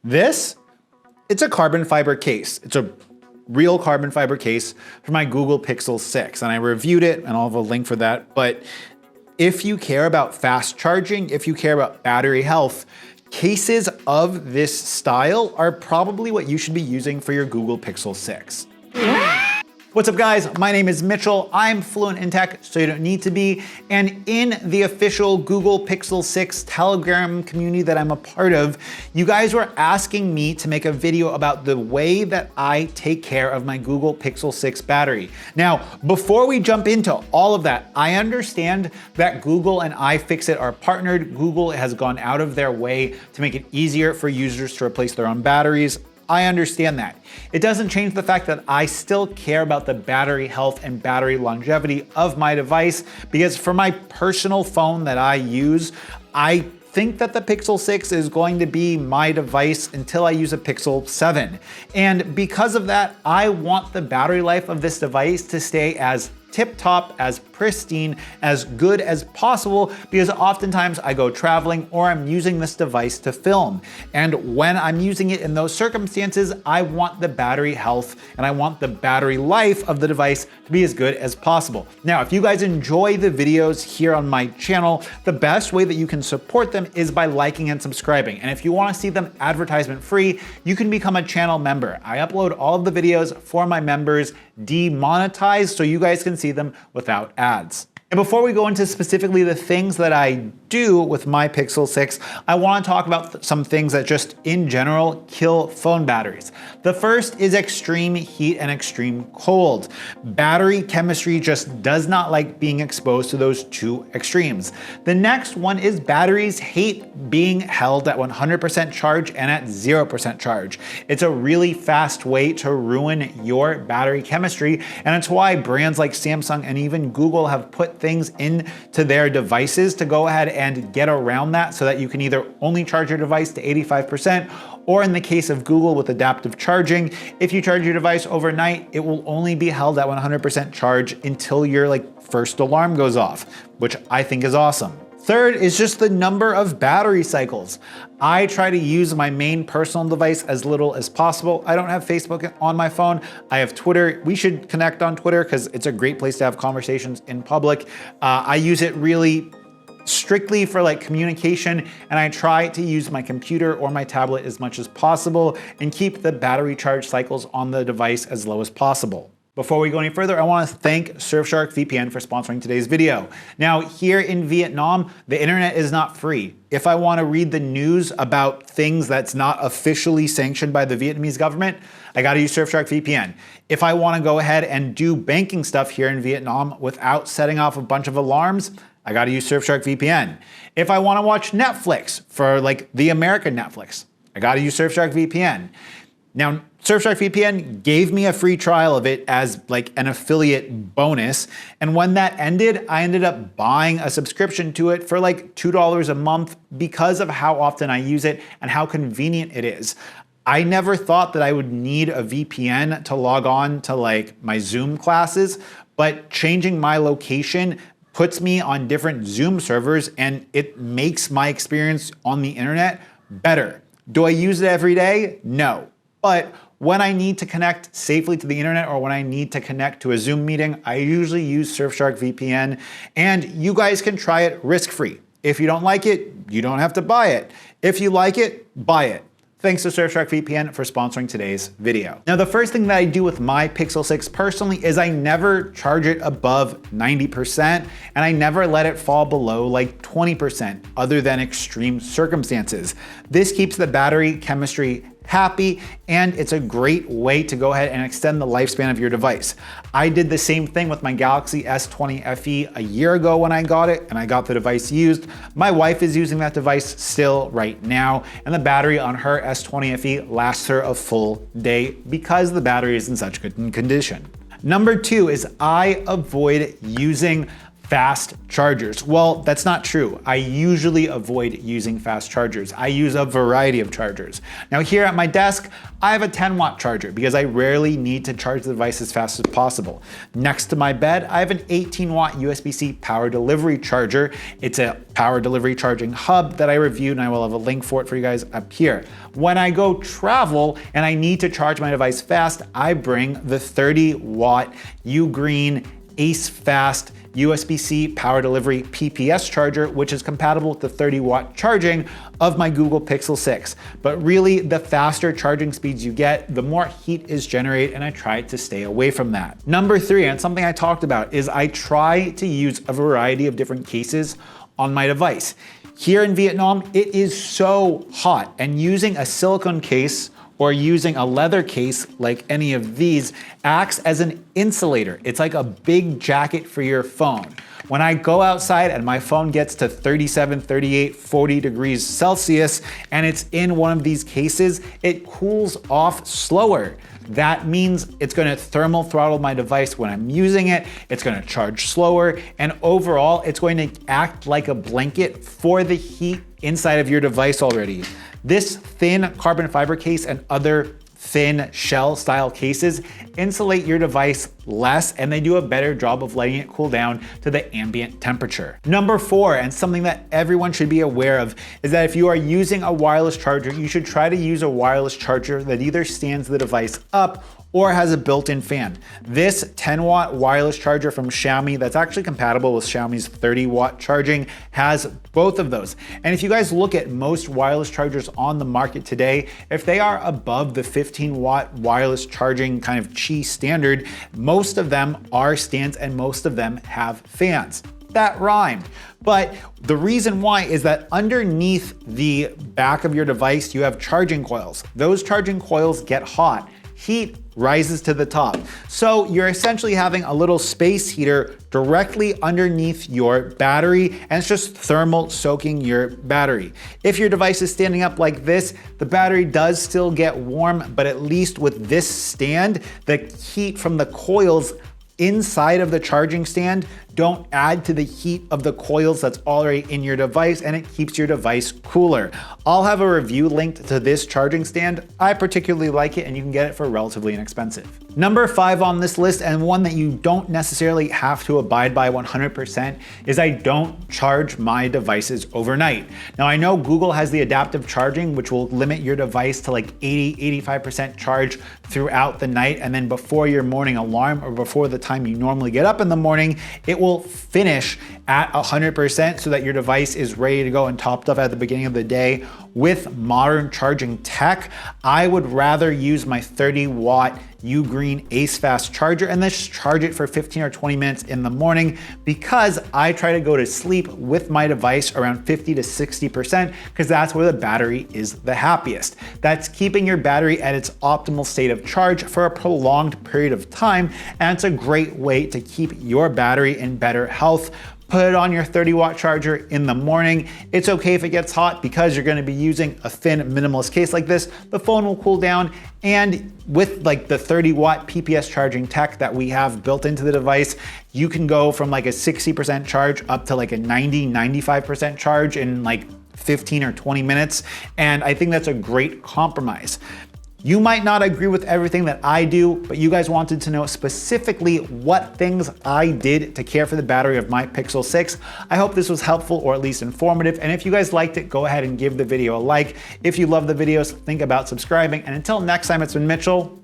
It's a carbon fiber case. It's a real carbon fiber case for my Google Pixel 6, and I reviewed it, and I'll have a link for that. But if you care about fast charging, if you care about battery health, cases of this style are probably what you should be using for your Google Pixel 6. What's up guys, my name is Mitchell. I'm fluent in tech, so you don't need to be. And in the official Google Pixel 6 Telegram community that I'm a part of, you guys were asking me to make a video about the way that I take care of my Google Pixel 6 battery. Now, before we jump into all of that, I understand that Google and iFixit are partnered. Google has gone out of their way to make it easier for users to replace their own batteries. I understand that. It doesn't change the fact that I still care about the battery health and battery longevity of my device, because for my personal phone that I use, I think that the Pixel 6 is going to be my device until I use a Pixel 7. And because of that, I want the battery life of this device to stay as tip-top, as pristine, as good as possible, because oftentimes I go traveling or I'm using this device to film. And when I'm using it in those circumstances, I want the battery health and I want the battery life of the device to be as good as possible. Now, if you guys enjoy the videos here on my channel, the best way that you can support them is by liking and subscribing. And if you want to see them advertisement free, you can become a channel member. I upload all of the videos for my members demonetized, so you guys can see them without ads. And before we go into specifically the things that I do with my Pixel 6, I want to talk about some things that just in general kill phone batteries. The first is extreme heat and extreme cold. Battery chemistry just does not like being exposed to those two extremes. The next one is batteries hate being held at 100% charge and at 0% charge. It's a really fast way to ruin your battery chemistry, and it's why brands like Samsung and even Google have put things into their devices to go ahead and get around that, so that you can either only charge your device to 85%, or in the case of Google with adaptive charging, if you charge your device overnight, it will only be held at 100% charge until your first alarm goes off, which I think is awesome. Third is just the number of battery cycles. I try to use my main personal device as little as possible. I don't have Facebook on my phone. I have Twitter. We should connect on Twitter because it's a great place to have conversations in public. I use it really strictly for communication, and I try to use my computer or my tablet as much as possible and keep the battery charge cycles on the device as low as possible. Before we go any further, I want to thank Surfshark VPN for sponsoring today's video. Now, here in Vietnam, the internet is not free. If I want to read the news about things that's not officially sanctioned by the Vietnamese government, I got to use Surfshark VPN. If I want to go ahead and do banking stuff here in Vietnam without setting off a bunch of alarms, I got to use Surfshark VPN. If I want to watch Netflix for the American Netflix, I got to use Surfshark VPN. Now, Surfshark VPN gave me a free trial of it as an affiliate bonus. And when that ended, I ended up buying a subscription to it for $2 a month because of how often I use it and how convenient it is. I never thought that I would need a VPN to log on to my Zoom classes, but changing my location puts me on different Zoom servers and it makes my experience on the internet better. Do I use it every day? No. But when I need to connect safely to the internet or when I need to connect to a Zoom meeting, I usually use Surfshark VPN, and you guys can try it risk-free. If you don't like it, you don't have to buy it. If you like it, buy it. Thanks to Surfshark VPN for sponsoring today's video. Now, the first thing that I do with my Pixel 6 personally is I never charge it above 90%, and I never let it fall below 20% other than extreme circumstances. This keeps the battery chemistry happy, and it's a great way to go ahead and extend the lifespan of your device. I did the same thing with my Galaxy S20 FE a year ago when I got it, and I got the device used. My wife is using that device still right now, and the battery on her S20 FE lasts her a full day because the battery is in such good condition. Number two is I avoid using fast chargers. Well, that's not true. I usually avoid using fast chargers. I use a variety of chargers. Now here at my desk, I have a 10-watt charger because I rarely need to charge the device as fast as possible. Next to my bed, I have an 18-watt USB-C power delivery charger. It's a power delivery charging hub that I reviewed, and I will have a link for it for you guys up here. When I go travel and I need to charge my device fast, I bring the 30-watt Ugreen AceFast USB-C power delivery PPS charger, which is compatible with the 30-watt charging of my Google Pixel 6. But really, the faster charging speeds you get, the more heat is generated, and I try to stay away from that. Number 3, and something I talked about, is I try to use a variety of different cases on my device. Here in Vietnam, it is so hot, and using a silicone case or using a leather case like any of these acts as an insulator. It's like a big jacket for your phone. When I go outside and my phone gets to 37, 38, 40 degrees Celsius and it's in one of these cases, it cools off slower. That means it's gonna thermal throttle my device when I'm using it, it's gonna charge slower, and overall, it's going to act like a blanket for the heat inside of your device already. This thin carbon fiber case and other thin shell style cases insulate your device less, and they do a better job of letting it cool down to the ambient temperature. Number 4, and something that everyone should be aware of, is that if you are using a wireless charger, you should try to use a wireless charger that either stands the device up or has a built-in fan. This 10-watt wireless charger from Xiaomi that's actually compatible with Xiaomi's 30-watt charging has both of those. And if you guys look at most wireless chargers on the market today, if they are above the 15-watt wireless charging kind of Qi standard, most of them are stands and most of them have fans. That rhymed. But the reason why is that underneath the back of your device, you have charging coils. Those charging coils get hot. Heat rises to the top. So you're essentially having a little space heater directly underneath your battery, and it's just thermal soaking your battery. If your device is standing up like this, the battery does still get warm, but at least with this stand, the heat from the coils inside of the charging stand don't add to the heat of the coils that's already in your device, and it keeps your device cooler. I'll have a review linked to this charging stand. I particularly like it, and you can get it for relatively inexpensive. Number 5 on this list, and one that you don't necessarily have to abide by 100%, is I don't charge my devices overnight. Now I know Google has the adaptive charging, which will limit your device to like 80–85% charge throughout the night, and then before your morning alarm or before the time you normally get up in the morning, it will finish at 100% so that your device is ready to go and topped up at the beginning of the day. With modern charging tech, I would rather use my 30-watt Ugreen AceFast charger and then just charge it for 15 or 20 minutes in the morning, because I try to go to sleep with my device around 50–60% because that's where the battery is the happiest. That's keeping your battery at its optimal state of charge for a prolonged period of time, and it's a great way to keep your battery in better health. Put it on your 30-watt charger in the morning. It's okay if it gets hot because you're gonna be using a thin minimalist case like this. The phone will cool down, and with like the 30-watt PPS charging tech that we have built into the device, you can go from like a 60% charge up to like a 90–95% charge in like 15 or 20 minutes. And I think that's a great compromise. You might not agree with everything that I do, but you guys wanted to know specifically what things I did to care for the battery of my Pixel 6. I hope this was helpful or at least informative. And if you guys liked it, go ahead and give the video a like. If you love the videos, think about subscribing. And until next time, it's been Mitchell.